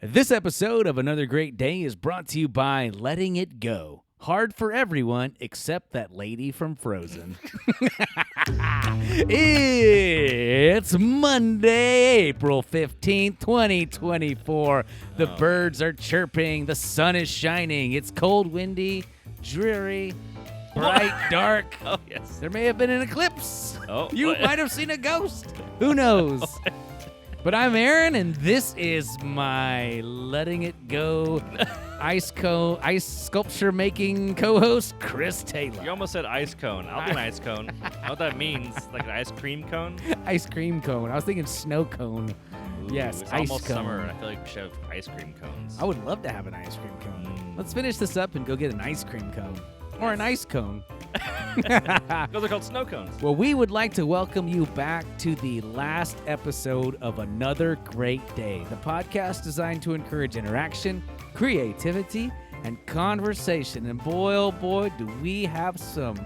This episode of Another Great Day is brought to you by Letting It Go. Hard for everyone except that lady from Frozen. It's Monday, April 15th, 2024. The birds are chirping. The sun is shining. It's cold, windy, dreary, bright, dark. Oh, yes. There may have been an eclipse. Oh, You what? might have seen a ghost. Who knows? But I'm Aaron, and this is my Letting It Go ice sculpture making co-host, Chris Taylor. You almost said ice cone. I'll do an ice cone. I know what that means. Like an ice cream cone? Ice cream cone. I was thinking snow cone. Ooh, Yes, it's ice almost cone. summer, and I feel like we should have ice cream cones. I would love to have an ice cream cone. Mm. Let's finish this up and go get an ice cream cone. Or an ice cone. Those are called snow cones. Well, we would like to welcome you back to the last episode of Another Great Day, the podcast designed to encourage interaction, creativity, and conversation. And boy, oh boy, do we have some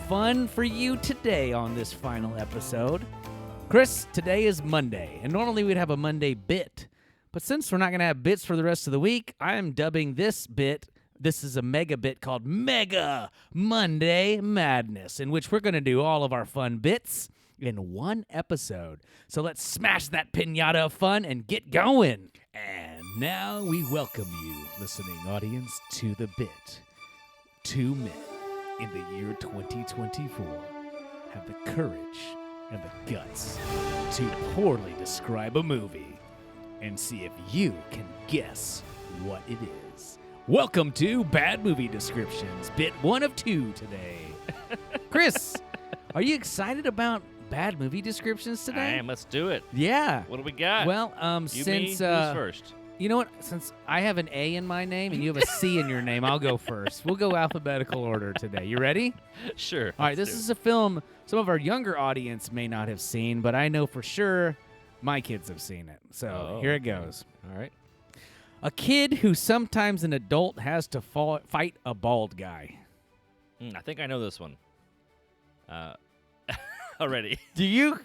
fun for you today on this final episode. Chris, today is Monday, and normally we'd have a Monday bit. But since we're not going to have bits for the rest of the week, I am dubbing this bit. This is a mega bit called Mega Monday Madness, in which we're going to do all of our fun bits in one episode. So let's smash that piñata of fun and get going. And now we welcome you, listening audience, to the bit. Two men in the year 2024 have the courage and the guts to poorly describe a movie and see if you can guess what it is. Welcome to Bad Movie Descriptions, bit 1 of 2 today. Chris, are you excited about bad movie descriptions today? I am. Let's do it. Yeah. What do we got? Well, you, since me, who's first? you know what? Since I have an A in my name and you have a C in your name, I'll go first. We'll go alphabetical order today. You ready? Sure. All right, this is a film some of our younger audience may not have seen, but I know for sure my kids have seen it. So here it goes. All right. A kid who sometimes an adult has to fight a bald guy. I think I know this one. Already. Do you?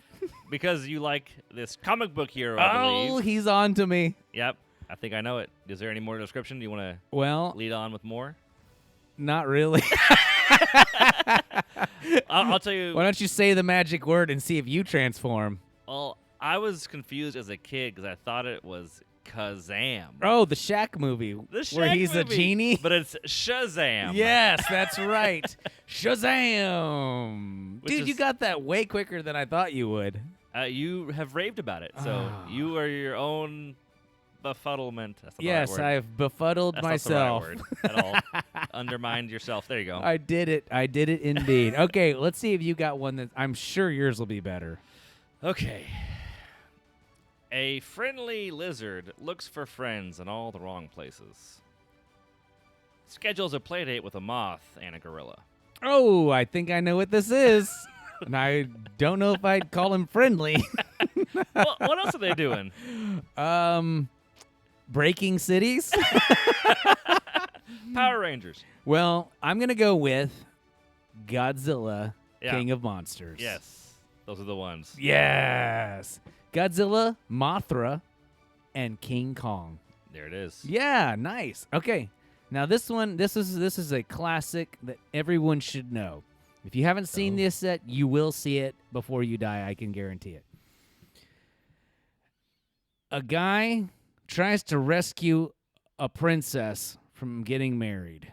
Because you like this comic book hero, I Oh, believe. he's on to me. Yep. I think I know it. Is there any more description? Do you want to Well, lead on with more? not really. I'll tell you. Why don't you say the magic word and see if you transform? Well, I was confused as a kid because I thought it was Kazam. Oh, the Shaq movie The Shaq where he's movie, a genie. But it's Shazam. Yes, that's right. Shazam. Which Dude, you is- got that way quicker than I thought you would. You have raved about it, so Ah. you are your own befuddlement. That's not Yes, the right word. I've befuddled That's myself. not the right word at all. Undermined yourself. There you go. I did it. I did it indeed. Okay, let's see if you got one that I'm sure yours will be better. Okay. A friendly lizard looks for friends in all the wrong places. Schedules a playdate with a moth and a gorilla. Oh, I think I know what this is. And I don't know if I'd call him friendly. Well, what else are they doing? Breaking cities? Power Rangers. Well, I'm going to go with Godzilla, Yeah. King of Monsters. Yes, those are the ones. Yes. Godzilla, Mothra, and King Kong. There it is. Yeah, nice. Okay. Now this one, this is a classic that everyone should know. If you haven't seen this yet, you will see it before you die, I can guarantee it. A guy tries to rescue a princess from getting married.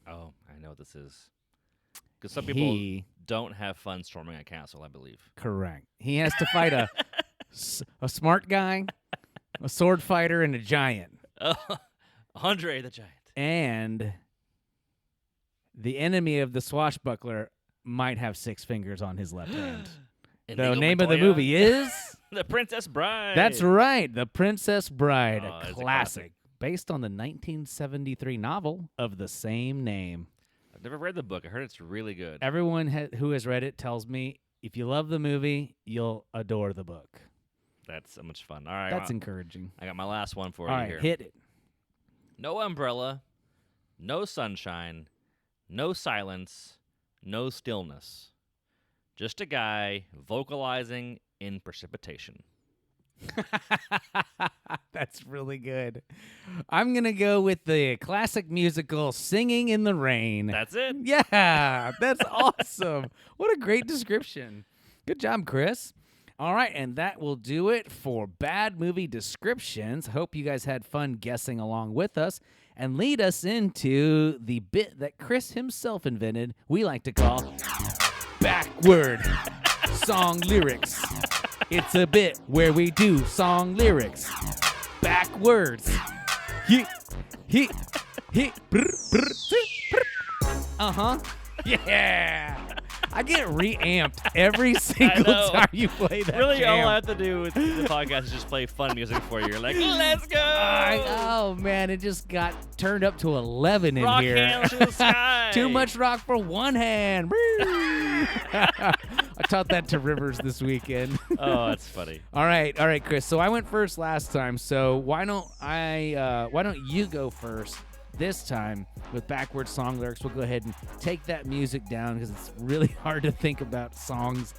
Oh, I know what this is. Because some people He- don't have fun storming a castle, I believe. Correct. He has to fight a smart guy, a sword fighter, and a giant. Andre the Giant. And the enemy of the swashbuckler might have 6 fingers on his left hand. The Inigo name of the Montoya. movie is? The Princess Bride. That's right, The Princess Bride, Oh, a it's a classic, classic. based on the 1973 novel of the same name. I've never read the book. I heard it's really good. Everyone who has read it tells me if you love the movie, you'll adore the book. That's so much fun. All right. That's encouraging. I got my last one for All you right, here. hit it. No umbrella, no sunshine, no silence, no stillness. Just a guy vocalizing in precipitation. That's really good. I'm going to go with the classic musical Singing in the Rain. That's it. Yeah, that's awesome. What a great description. Good job, Chris. All right, and that will do it for Bad Movie Descriptions. Hope you guys had fun guessing along with us and lead us into the bit that Chris himself invented, we like to call Backward Song Lyrics. It's a bit where we do song lyrics backwards. Uh-huh. Yeah. I get reamped every single time you play that Really, jam. all I have to do with the podcast is just play fun music for you. You're like, let's go! Oh, man, it just got turned up to 11 in Rock here. hands to the sky. Too much rock for one hand. I taught that to Rivers this weekend. Oh, that's funny. All right, Chris. So I went first last time. So why don't you go first this time with backward song lyrics? We'll go ahead and take that music down because it's really hard to think about songs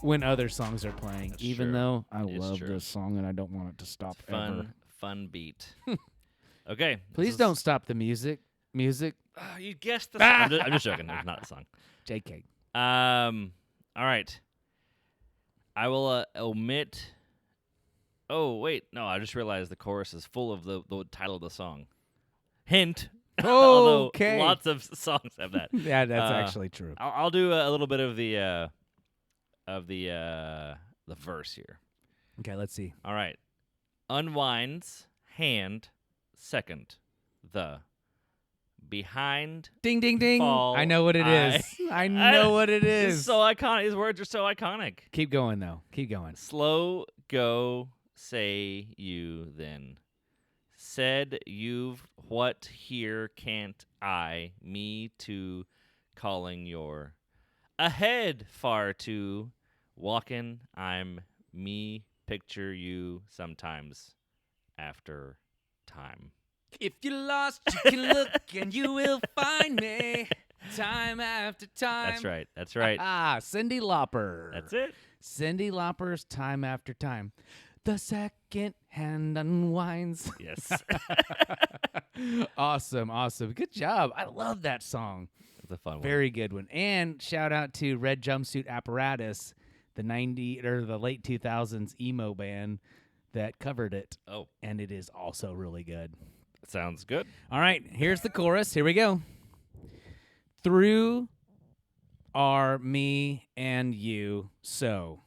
when other songs are playing. That's even true. though I It's love true. this song and I don't want it to stop ever. Fun beat. Okay. Please don't stop the music. You guessed the song. I'm just joking. It's not a song. JK. All right. I will omit. Oh wait, no! I just realized the chorus is full of the title of the song. Hint. Although Okay. lots of songs have that. Yeah, that's actually true. I'll do a little bit of the verse here. Okay, let's see. All right. Unwinds hand second the behind. Ding, ding, ding. Fall I know what it is. I know what it It's is. so iconic. His words are so iconic. Keep going, though. Keep going. Slow go say you then. Said you've what here can't I me to calling your ahead far too walking I'm me picture you sometimes after time. If you're lost, you can look and you will find me time after time. That's right. Cyndi Lauper. That's it. Cyndi Lauper's Time After Time. The second hand unwinds. Yes. Awesome. Good job. I love that song. It's a fun one. Very good one. And shout out to Red Jumpsuit Apparatus, the late 2000s emo band that covered it. Oh, And it is also really good. sounds good. All right, here's the chorus. Here we go. Through are me and you, so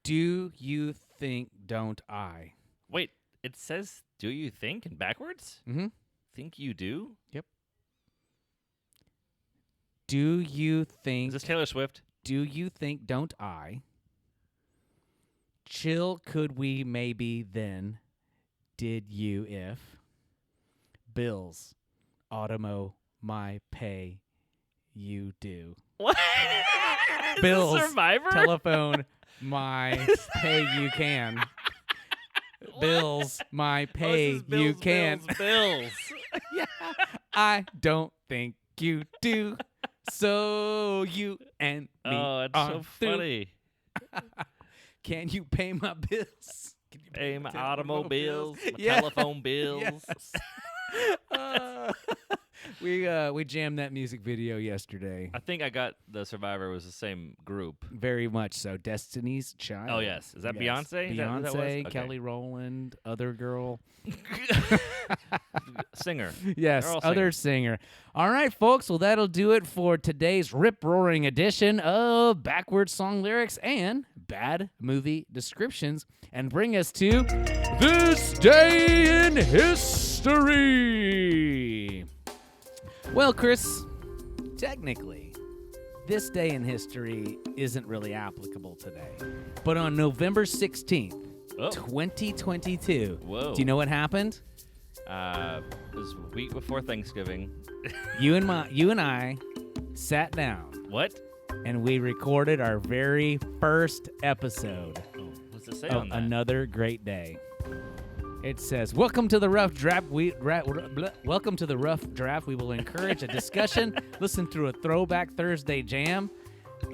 do you think, don't I? Wait, it says do you think in backwards? Mm-hmm. Think you do? Yep. Do you think, Is this Taylor Swift? do you think, don't I? Chill could we maybe then, did you if? Bills, automo, my pay, you do. What? Is Bills, this Survivor? telephone, my pay you can. Bills, my pay this is Bills, you can. Bills. Yeah, I don't think you do. So you and me Oh, it's are so through. funny. Can you pay my bills? Can you Pay my telephone automobiles, my Yeah. telephone bills. Yes. We jammed that music video yesterday. I think I got the Survivor was the same group. Very much so. Destiny's Child. Oh, yes. Is that Yes. Beyonce? Is that who that was? Beyonce, Okay. Kelly Rowland, other girl. Singer. Yes, They're all other singer. All right, folks. Well, that'll do it for today's rip-roaring edition of Backward Song Lyrics and Bad Movie Descriptions, and bring us to This Day in History. Well, Chris, technically, this day in history isn't really applicable today. But on November 16th, Oh. 2022, Whoa. do you know what happened? It was a week before Thanksgiving. You and I sat down What? and we recorded our very first episode Oh, what's it say of on that? Another Great Day. It says, "Welcome to the rough draft. Welcome to the rough draft. We will encourage a discussion. Listen through a throwback Thursday jam.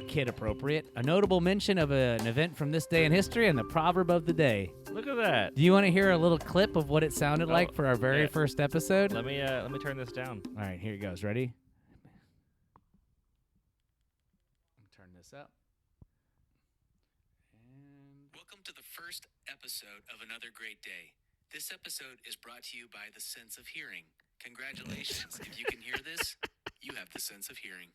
kid appropriate. A notable mention of an event from this day in history and the proverb of the day. Look at that. Do you want to hear a little clip of what it sounded like for our very first episode? Let me turn this down. All right, here it goes. Ready? Turn this up. Welcome to the first episode of Another Great Day. This episode is brought to you by the sense of hearing. Congratulations. If you can hear this, you have the sense of hearing.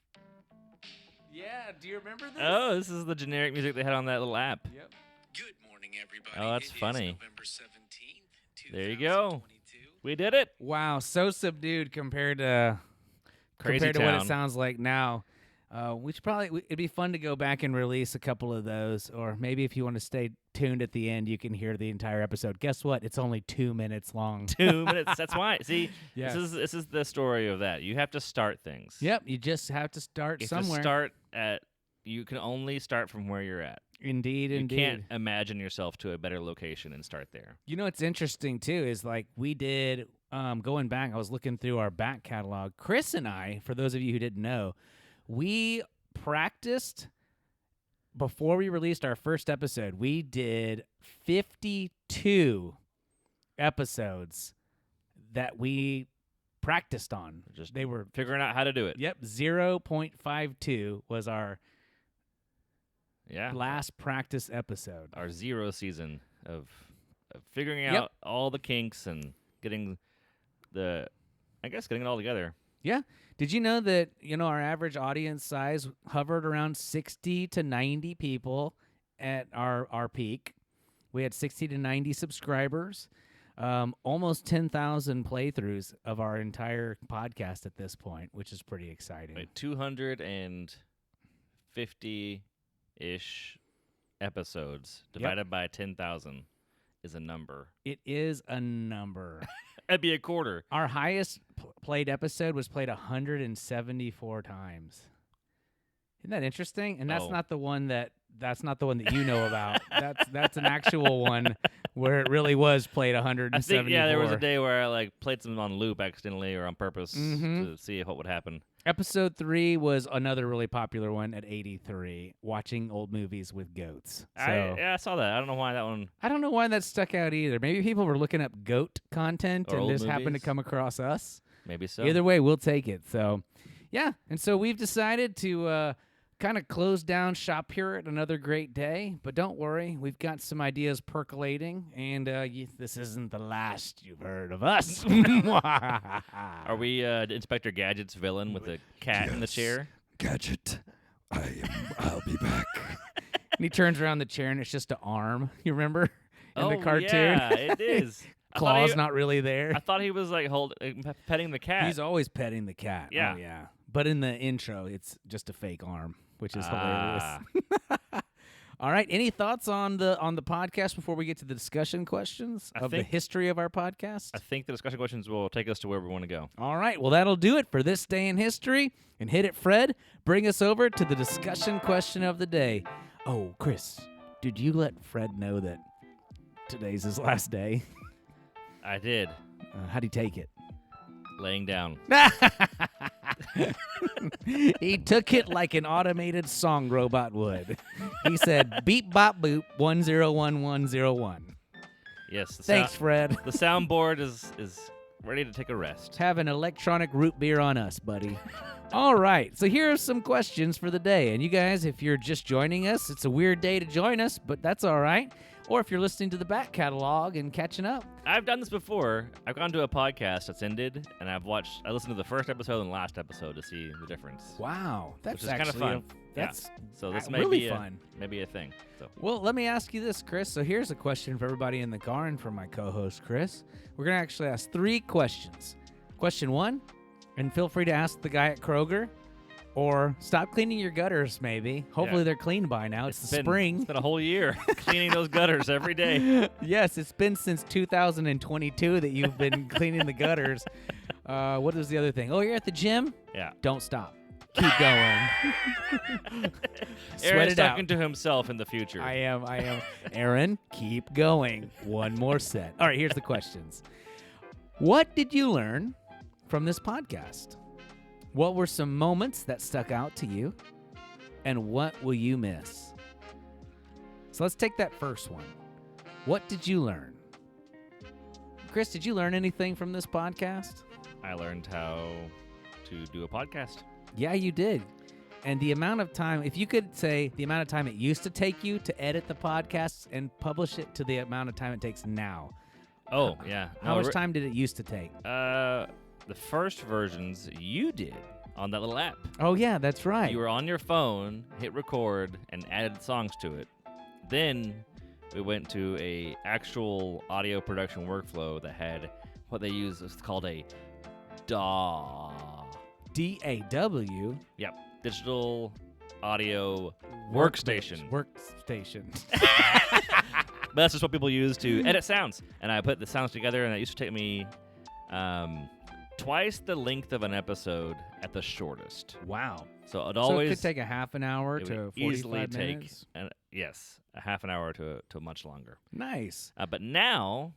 Yeah, do you remember this? Oh, this is the generic music they had on that little app. Yep. Good morning, everybody. Oh, that's It is funny. November 17th, There you go. 2022. We did it. Wow, so subdued compared to Crazy what it Town. sounds like now. We should probably it'd be fun to go back and release a couple of those, or maybe if you want to stay tuned at the end, you can hear the entire episode. Guess what? It's only 2 minutes long. 2 minutes. That's why. See, Yes. this is the story of that. You have to start things. Yep, you just have to start You somewhere. have to start at. You can only start from where you're at. Indeed, You indeed. can't imagine yourself to a better location and start there. You know what's interesting too is like we did going back. I was looking through our back catalog. Chris and I, for those of you who didn't know, we practiced before we released our first episode. We did 52 episodes that we practiced on. Just They were figuring out how to do it. Yep, 0.52 was our Yeah. last practice episode. Our 0 season of figuring Yep. out all the kinks and getting it all together. Yeah. Did you know that, our average audience size hovered around 60 to 90 people at our peak? We had 60 to 90 subscribers, almost 10,000 playthroughs of our entire podcast at this point, which is pretty exciting. Wait, 250-ish episodes divided by 10,000 is a number. It is a number. That'd be a quarter. Our highest played episode was played 174 times. Isn't that interesting? And that's Oh. not the one that you know about. That's an actual one where it really was played 174. I think there was a day where I played some on loop accidentally or on purpose Mhm. to see what would happen. Episode 3 was another really popular one at 83, watching old movies with goats. So I saw that. I don't know why that one. I don't know why that stuck out either. Maybe people were looking up goat content Or and old just happened to movies. come across us. Maybe so. Either way, we'll take it. So, yeah. And so we've decided to kind of close down shop here at Another Great Day. But don't worry, we've got some ideas percolating, and this isn't the last you've heard of us. Are we Inspector Gadget's villain with the cat in the Yes. chair? Gadget, I'll be back. And he turns around the chair, and it's just an arm. You remember in the cartoon? Yeah, it is. I thought Claw's he- not really there. I thought he was petting the cat. He's always petting the cat. Yeah. Oh, yeah. But in the intro, it's just a fake arm, which is hilarious. All right. Any thoughts on the podcast before we get to the discussion questions I of the think- history of our podcast? I think the discussion questions will take us to where we want to go. All right. Well, that'll do it for this day in history. And hit it, Fred. Bring us over to the discussion question of the day. Oh, Chris, did you let Fred know that today's his last day? I did. How'd he take it? Laying down. He took it like an automated song robot would. He said, beep, bop, boop, 101101. Yes. Thanks, Fred. The soundboard is ready to take a rest. Have an electronic root beer on us, buddy. All right, so here are some questions for the day. And you guys, if you're just joining us, it's a weird day to join us, but that's all right. Or if you're listening to the back catalog and catching up. I've done this before. I've gone to a podcast that's ended, and I listened to the first episode and last episode to see the difference. Wow, that's Which is kind of actually fun. That's So this may really be fun. Maybe a thing. So Well, let me ask you this, Chris. So here's a question for everybody in the car and for my co-host, Chris. We're going to actually ask 3 questions. Question 1, and feel free to ask the guy at Kroger, or stop cleaning your gutters, maybe. Hopefully Yeah. they're clean by now. It's the It's spring. been a whole year cleaning those gutters every day. Yes, it's been since 2022 that you've been cleaning the gutters. What is the other thing? Oh, you're at the gym? Yeah. Don't stop. Keep going. Sweat Aaron's it out. talking to himself in the future. I am. Aaron, keep going. One more set. All right, here's the questions. What did you learn from this podcast? What were some moments that stuck out to you? and what will you miss? So let's take that first one. What did you learn? Chris, did you learn anything from this podcast? I learned how to do a podcast. Yeah, you did. And the amount of time, if you could say the amount of time it used to take you to edit the podcasts and publish it to the amount of time it takes now. Oh, yeah. How much time did it used to take? The first versions you did on that little app. Oh, yeah, that's right. You were on your phone, hit record, and added songs to it. Then we went to a actual audio production workflow that had what they use. It's called a DAW. DAW? Yep. Digital Audio Workstation. Workstation. But that's just what people use to edit sounds. And I put the sounds together, and it used to take me twice the length of an episode at the shortest. Wow. So it So always it could take a half an hour it to would 45 easily minutes? take a half an hour to much longer. Nice. But now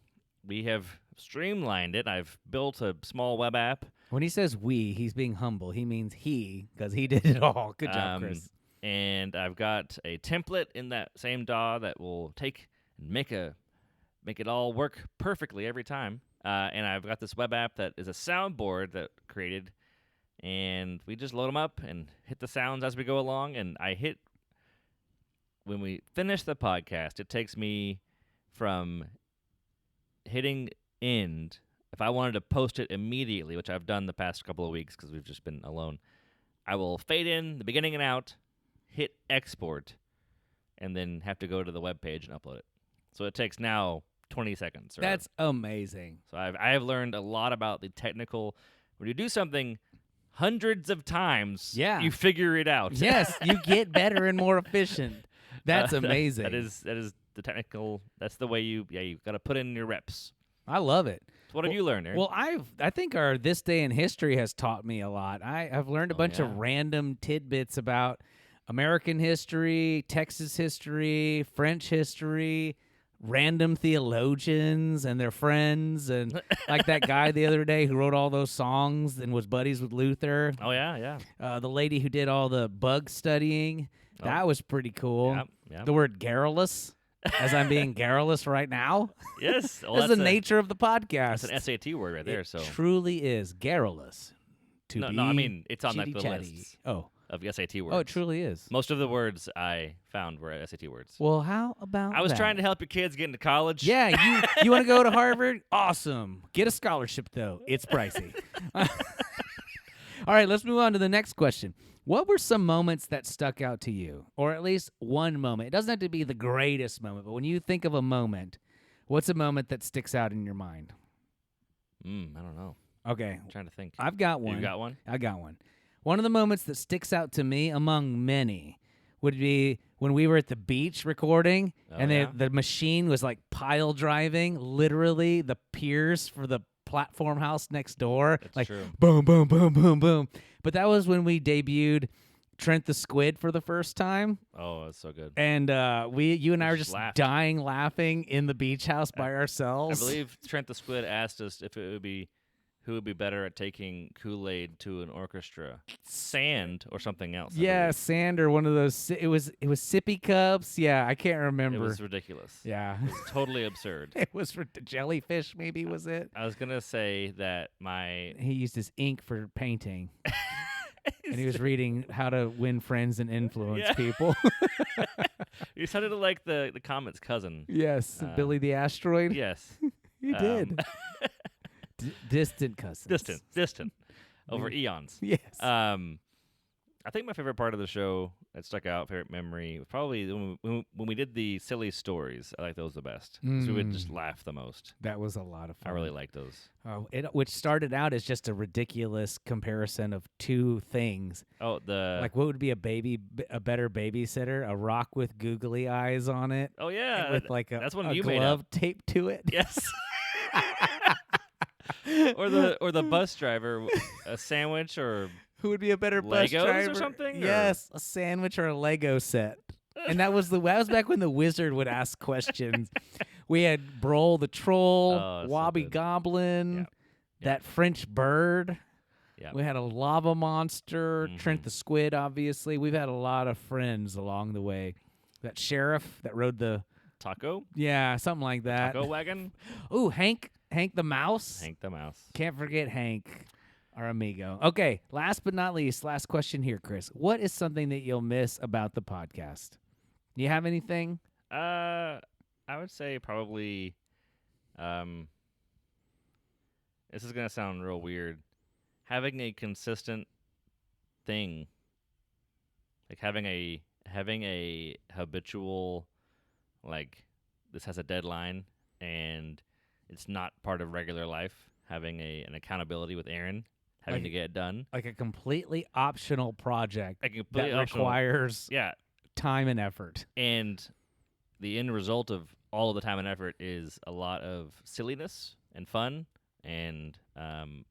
we have streamlined it. I've built a small web app. When he says we, he's being humble. He means he, because he did it all. Good job, Chris. And I've got a template in that same DAW that will take and make it all work perfectly every time. And I've got this web app that is a soundboard that created, and we just load them up and hit the sounds as we go along. And when we finish the podcast, it takes me from hitting end. If I wanted to post it immediately, which I've done the past couple of weeks because we've just been alone, I will fade in the beginning and out, hit export, and then have to go to the web page and upload it. So it takes now 20 seconds. That's amazing. So I have learned a lot about the technical. When you do something hundreds of times, Yeah. you figure it out. Yes, you get better and more efficient. That's amazing. That is the technical. That's the way you've got to put in your reps. I love it. So what have you learned, Aaron? Well, I think our This Day in History has taught me a lot. I've learned a bunch yeah. of random tidbits about American history, Texas history, French history, random theologians and their friends, and like that guy the other day who wrote all those songs and was buddies with Luther. Oh, yeah. The lady who did all the bug studying. That was pretty cool. Yeah. The word garrulous, as I'm being garrulous right now. Yes. Well, That's the nature of the podcast. That's an SAT word right there. It So truly is garrulous. To be no, I mean it's on like the chitty-chatty. list Oh, of SAT words. it truly is. Most of the words I found were SAT words. Well, how about I was that? trying to help your kids get into college. Yeah, you want to go to Harvard? Awesome. Get a scholarship though. It's pricey. All right, let's move on to the next question. What were some moments that stuck out to you, or at least one moment? It doesn't have to be the greatest moment, but when you think of a moment, what's a moment that sticks out in your mind? I don't know. Okay, I'm trying to think. I've got one. You got one? I got one. One of the moments that sticks out to me among many would be when we were at the beach recording, and yeah? the machine was like pile driving, literally the piers for the platform house next door. That's like true. boom, boom, boom, boom, boom. But that was when we debuted Trent the Squid for the first time. Oh, that's so good. And you and I were just just laughed. dying laughing in the beach house by I ourselves. believe Trent the Squid asked us if it would be who would be better at taking Kool-Aid to an orchestra, sand or something else. I Yeah, believe. sand or one of those. It was sippy cups. Yeah, I can't remember. It was ridiculous. Yeah, It was totally absurd. it was for jellyfish. Maybe was it? I was gonna say that my He used his ink for painting, and he was reading how to win friends and influence Yeah. people. you sounded like the Comet's cousin. Yes, Billy the Asteroid. Yes, he did. Distant cousins. distant, over eons. Yes. I think my favorite part of the show that stuck out, favorite memory, was probably when we did the silly stories. I like those the best. So we would just laugh the most. That was a lot of fun. I really like those. Which started out as just a ridiculous comparison of two things. Oh, Like, what would be a better babysitter? A rock with googly eyes on it, oh yeah, with like that's a one you made glove up. taped to it. Yes. or the bus driver, a sandwich or Who would be a better bus Legos or driver? something, or- Yes, a sandwich or a Lego set. And that was back when the wizard would ask questions. We had Brol the troll, Oh, that's so Wobby good. Goblin, Yeah. that French bird. Yeah. We had a lava monster, Trent Mhm. the Squid, obviously. We've had a lot of friends along the way. That sheriff that rode the, Taco? yeah, something like that. Taco wagon? Ooh, Hank the Mouse. Hank the Mouse. Can't forget Hank, our amigo. Okay, last but not least, last question here, Chris. What is something that you'll miss about the podcast? You have anything? I would say probably, this is gonna sound real weird. Having a consistent thing, like having a habitual, like this has a deadline and it's not part of regular life. Having an accountability with Aaron, having to get it done. Like a completely optional project Like completely that optional. requires Yeah, time and effort. and the end result of all of the time and effort is a lot of silliness and fun, and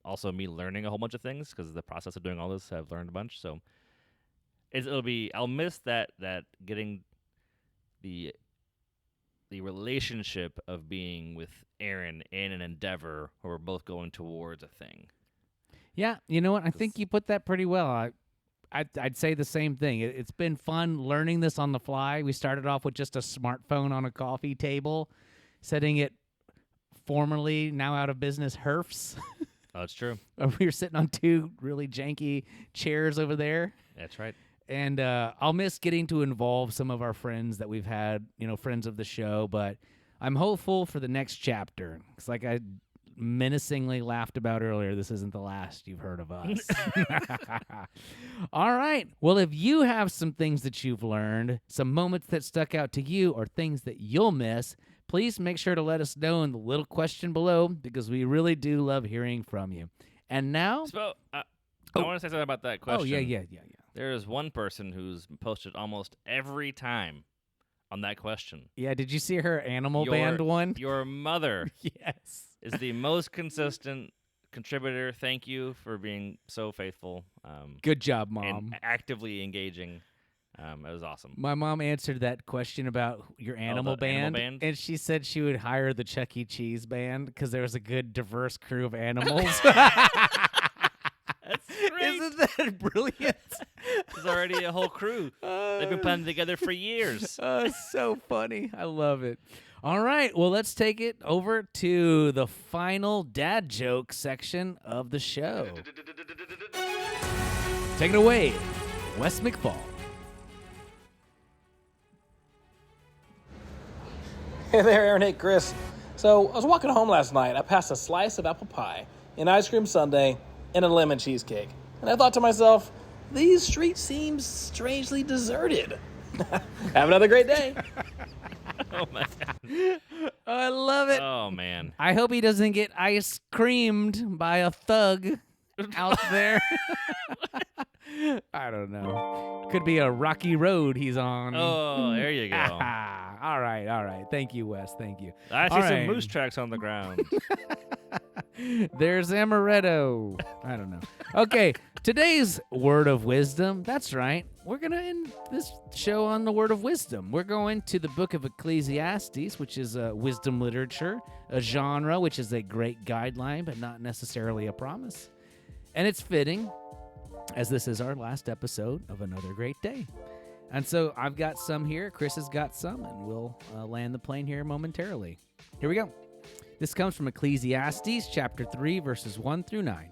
also me learning a whole bunch of things because the process of doing all this, I've learned a bunch. So I'll miss that getting the relationship of being with Aaron in an endeavor where we're both going towards a thing. Yeah, you know what? I think you put that pretty well. I'd say the same thing. It's been fun learning this on the fly. We started off with just a smartphone on a coffee table, setting it formerly, now out of business, Herfs. Oh, it's true. We were sitting on two really janky chairs over there. That's right. And I'll miss getting to involve some of our friends that we've had, friends of the show. But I'm hopeful for the next chapter. It's like I menacingly laughed about earlier. This isn't the last you've heard of us. All right. Well, if you have some things that you've learned, some moments that stuck out to you, or things that you'll miss, please make sure to let us know in the little question below, because we really do love hearing from you. And now... So, I want to say something about that question. Oh, yeah. There is one person who's posted almost every time on that question. Yeah, did you see her animal band one? Your mother Yes. is the most consistent contributor. Thank you for being so faithful. Good job, Mom. And actively engaging. It was awesome. My mom answered that question about your animal the animal band, band? and she said she would hire the Chuck E. Cheese band because there was a good, diverse crew of animals. That's great. Isn't that brilliant? There's already a whole crew. They've been playing together for years. It's so funny. I love it. All right. Well, let's take it over to the final dad joke section of the show. Take it away, Wes McFall. Hey there, Aaron. Hey, Chris. So, I was walking home last night. I passed a slice of apple pie, an ice cream sundae, and a lemon cheesecake. And I thought to myself, these streets seem strangely deserted. Have another great day. Oh, my God. I love it. Oh, man. I hope he doesn't get ice creamed by a thug out there. I don't know. Could be a rocky road he's on. Oh, there you go. All right. Thank you, Wes. Thank you. I see All some right. moose tracks on the ground. There's amaretto. I don't know. Okay, today's word of wisdom. That's right. We're going to end this show on the word of wisdom. We're going to the book of Ecclesiastes, which is wisdom literature, a genre which is a great guideline, but not necessarily a promise. And it's fitting, as this is our last episode of Another Great Day. And so I've got some here. Chris has got some, and we'll land the plane here momentarily. Here we go. This comes from Ecclesiastes chapter 3, verses 1 through 9.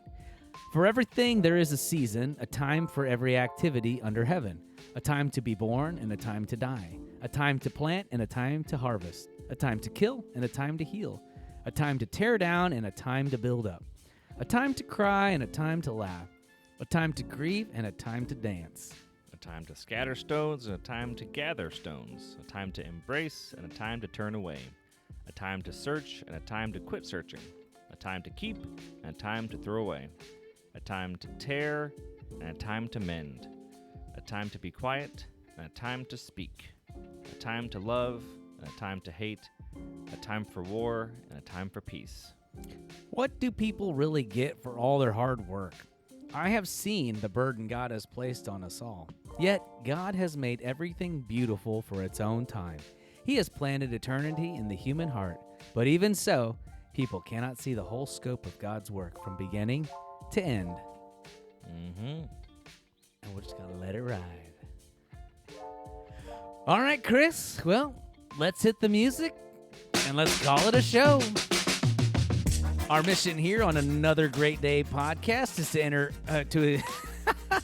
For everything there is a season, a time for every activity under heaven, a time to be born and a time to die, a time to plant and a time to harvest, a time to kill and a time to heal, a time to tear down and a time to build up, a time to cry and a time to laugh, a time to grieve and a time to dance. A time to scatter stones and a time to gather stones, a time to embrace and a time to turn away, a time to search and a time to quit searching, a time to keep and a time to throw away, a time to tear and a time to mend, a time to be quiet and a time to speak, a time to love and a time to hate, a time for war and a time for peace. What do people really get for all their hard work? I have seen the burden God has placed on us all. Yet, God has made everything beautiful for its own time. He has planted eternity in the human heart. But even so, people cannot see the whole scope of God's work from beginning to end. Mm-hmm. And we're just going to let it ride. All right, Chris. Well, let's hit the music and let's call it a show. Our mission here on Another Great Day podcast is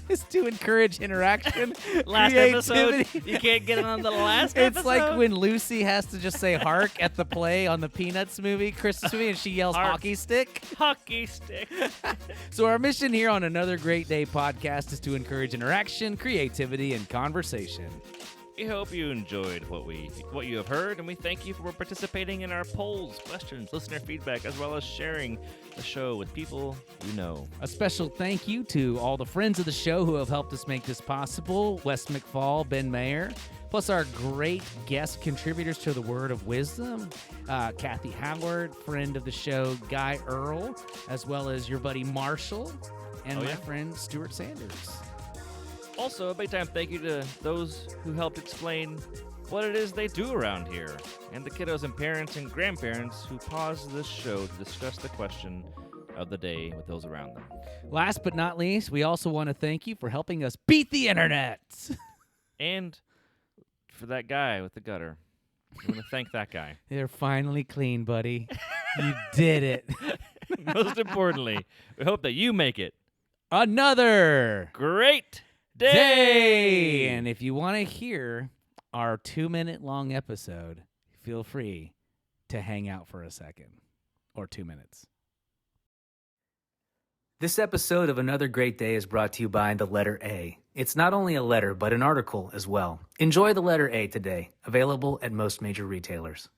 is to encourage interaction. Last creativity. episode, you can't get it on the last It's episode. like when Lucy has to just say "hark" at the play on the Peanuts movie, Christmas movie, and she yells Hark. "hockey stick." Hockey stick. So our mission here on Another Great Day podcast is to encourage interaction, creativity, and conversation. We hope you enjoyed what you have heard, and we thank you for participating in our polls, questions, listener feedback, as well as sharing the show with people you know. A special thank you to all the friends of the show who have helped us make this possible. Wes McFall, Ben Mayer, plus our great guest contributors to the Word of Wisdom, Kathy Howard, friend of the show, Guy Earl, as well as your buddy Marshall, and my friend Stuart Sanders. Also, a big time thank you to those who helped explain what it is they do around here, and the kiddos and parents and grandparents who pause this show to discuss the question of the day with those around them. Last but not least, we also want to thank you for helping us beat the internet. And for that guy with the gutter. I want to thank that guy. They're finally clean, buddy. You did it. Most importantly, we hope that you make it Another great day. And if you want to hear our 2-minute long episode, feel free to hang out for a second or 2 minutes. This episode of Another Great Day is brought to you by the letter A. It's not only a letter, but an article as well. Enjoy the letter A today, available at most major retailers.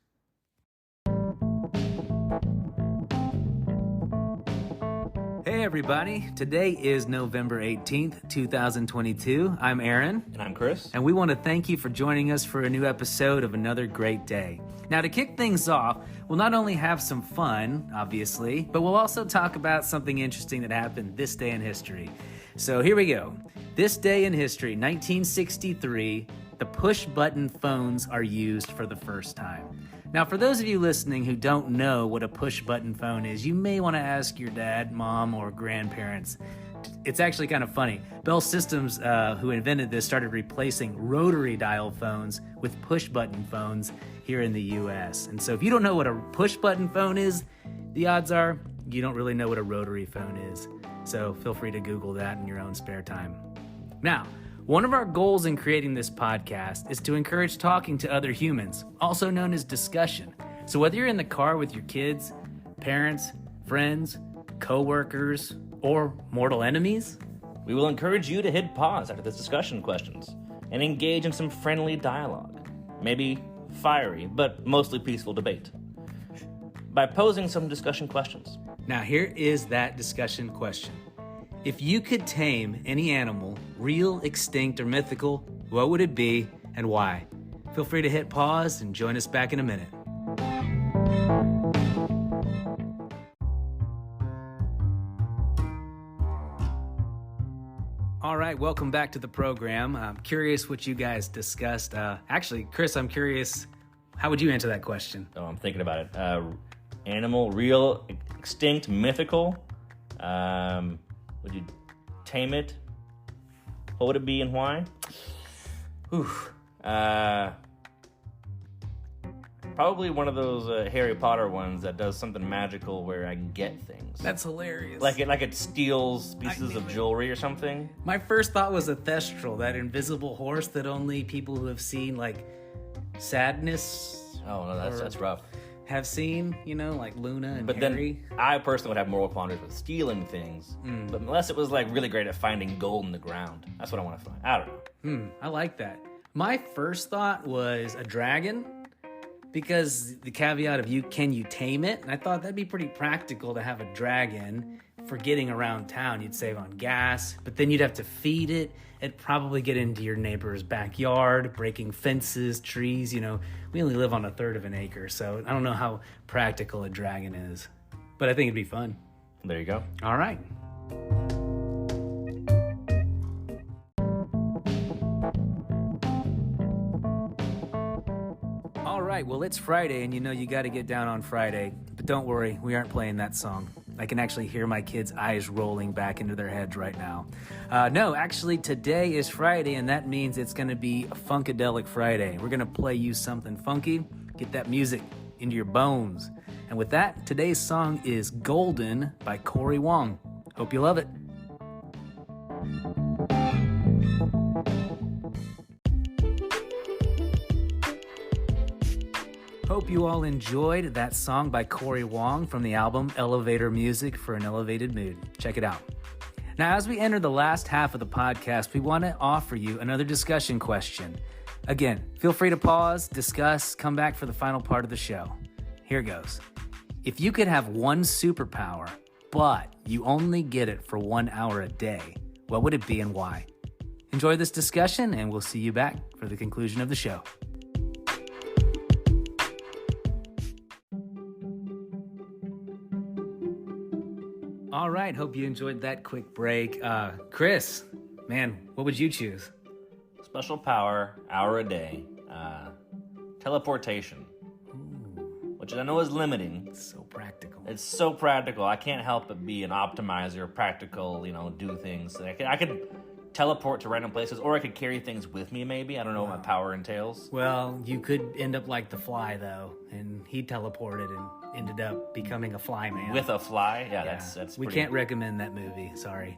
Hey everybody, today is November 18th, 2022. I'm Aaron. And I'm Chris. And we want to thank you for joining us for a new episode of Another Great Day. Now, to kick things off, we'll not only have some fun, obviously, but we'll also talk about something interesting that happened this day in history. So here we go. This day in history, 1963, the push-button phones are used for the first time. Now, for those of you listening who don't know what a push-button phone is, you may want to ask your dad, mom, or grandparents. It's actually kind of funny. Bell Systems, who invented this, started replacing rotary dial phones with push-button phones here in the U.S. And so if you don't know what a push-button phone is, the odds are you don't really know what a rotary phone is. So feel free to Google that in your own spare time. Now, one of our goals in creating this podcast is to encourage talking to other humans, also known as discussion. So whether you're in the car with your kids, parents, friends, co-workers, or mortal enemies, we will encourage you to hit pause after this discussion questions and engage in some friendly dialogue, maybe fiery, but mostly peaceful debate, by posing some discussion questions. Now here is that discussion question. If you could tame any animal, real, extinct, or mythical, what would it be and why? Feel free to hit pause and join us back in a minute. All right, welcome back to the program. I'm curious what you guys discussed. Actually, Chris, I'm curious, how would you answer that question? Oh, I'm thinking about it. Animal, real, extinct, mythical. Would you tame it? What would it be and why? Probably one of those Harry Potter ones that does something magical where I can get things. That's hilarious. Like it steals pieces of jewelry or something. My first thought was a thestral, that invisible horse that only people who have seen, like, sadness. Oh no, that's rough. Have seen, like Luna and But Harry. then I personally would have moral quandaries with stealing things. But unless it was like really great at finding gold in the ground, that's what I want to find. I don't know. I like that. My first thought was a dragon, because the caveat of can you tame it? And I thought that'd be pretty practical to have a dragon for getting around town. You'd save on gas, but then you'd have to feed it. It'd probably get into your neighbor's backyard, breaking fences, trees. We only live on a third of an acre, so I don't know how practical a dragon is, but I think it'd be fun. There you go. All right. All right, well, it's Friday, and you got to get down on Friday. But don't worry, we aren't playing that song. I can actually hear my kids' eyes rolling back into their heads right now. No, actually, today is Friday, and that means it's going to be a Funkadelic Friday. We're going to play you something funky, get that music into your bones. And with that, today's song is Golden by Corey Wong. Hope you love it. Hope you all enjoyed that song by Corey Wong from the album Elevator Music for an Elevated Mood. Check it out. Now, as we enter the last half of the podcast, we want to offer you another discussion question. Again, feel free to pause, discuss, come back for the final part of the show. Here goes. If you could have one superpower, but you only get it for 1 hour a day, what would it be and why? Enjoy this discussion, and we'll see you back for the conclusion of the show. All right, hope you enjoyed that quick break. Chris, man, what would you choose? Special power, hour a day. Teleportation. Which I know is limiting. It's so practical. It's so practical. I can't help but be an optimizer, practical, do things. I could teleport to random places, or I could carry things with me, maybe. I don't know what my power entails. Well, you could end up like the Fly, though, and he teleported and ended up becoming a fly man. With a fly? Yeah, that's We pretty... can't recommend that movie, sorry.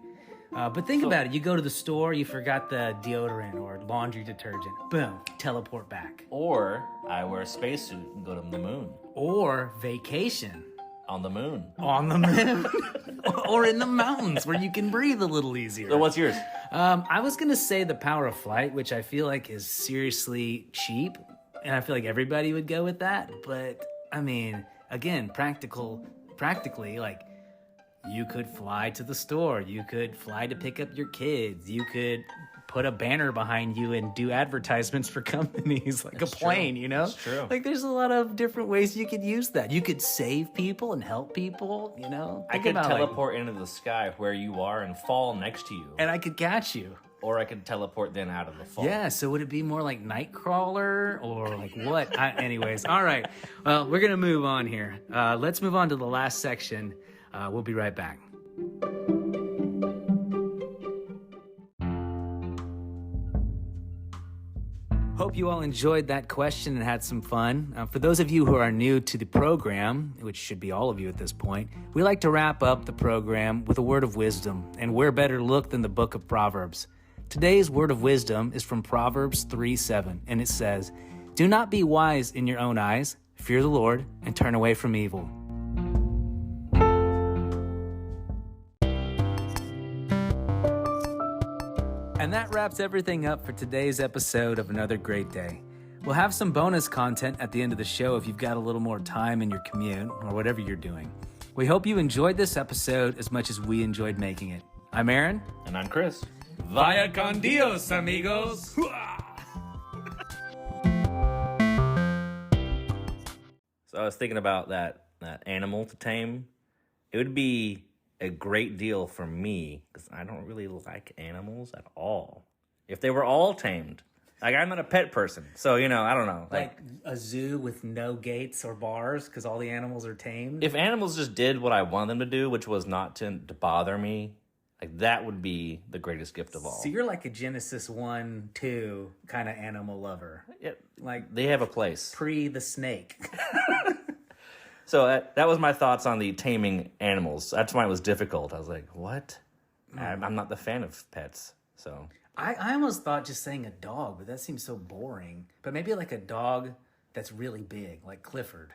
But think about it. You go to the store, you forgot the deodorant or laundry detergent. Boom, teleport back. Or I wear a spacesuit and go to the moon. Or vacation. On the moon. On the moon. Or in the mountains where you can breathe a little easier. So what's yours? I was going to say the power of flight, which I feel like is seriously cheap. And I feel like everybody would go with that. But, I mean, again, practically, like, you could fly to the store. You could fly to pick up your kids. You could put a banner behind you and do advertisements for companies like That's a plane, true. you know? That's true. Like, there's a lot of different ways you could use that. You could save people and help people, I Think could about, teleport into the sky where you are and fall next to you. and I could catch you. Or I could teleport then out of the fall. Yeah, so would it be more like Nightcrawler or like what? Anyways, all right. Well, we're going to move on here. Let's move on to the last section. We'll be right back. Hope you all enjoyed that question and had some fun. For those of you who are new to the program, which should be all of you at this point, we like to wrap up the program with a word of wisdom, and where better look than the book of Proverbs. Today's word of wisdom is from Proverbs 3:7, and it says, "Do not be wise in your own eyes, fear the Lord, and turn away from evil." And that wraps everything up for today's episode of Another Great Day. We'll have some bonus content at the end of the show if you've got a little more time in your commute or whatever you're doing. We hope you enjoyed this episode as much as we enjoyed making it. I'm Aaron. And I'm Chris. Vaya con Dios, amigos. So I was thinking about that animal to tame. It would be a great deal for me because I don't really like animals at all. If they were all tamed, like I'm not a pet person, so I don't know. Like a zoo with no gates or bars because all the animals are tamed. If animals just did what I wanted them to do, which was not to bother me, like that would be the greatest gift of all. So you're like a Genesis 1-2 kind of animal lover. Yeah, Like they have a place. pre the snake. So that was my thoughts on the taming animals. That's why it was difficult. I was like, what? I'm not the fan of pets, so... I almost thought just saying a dog, but that seems so boring. But maybe like a dog that's really big, like Clifford.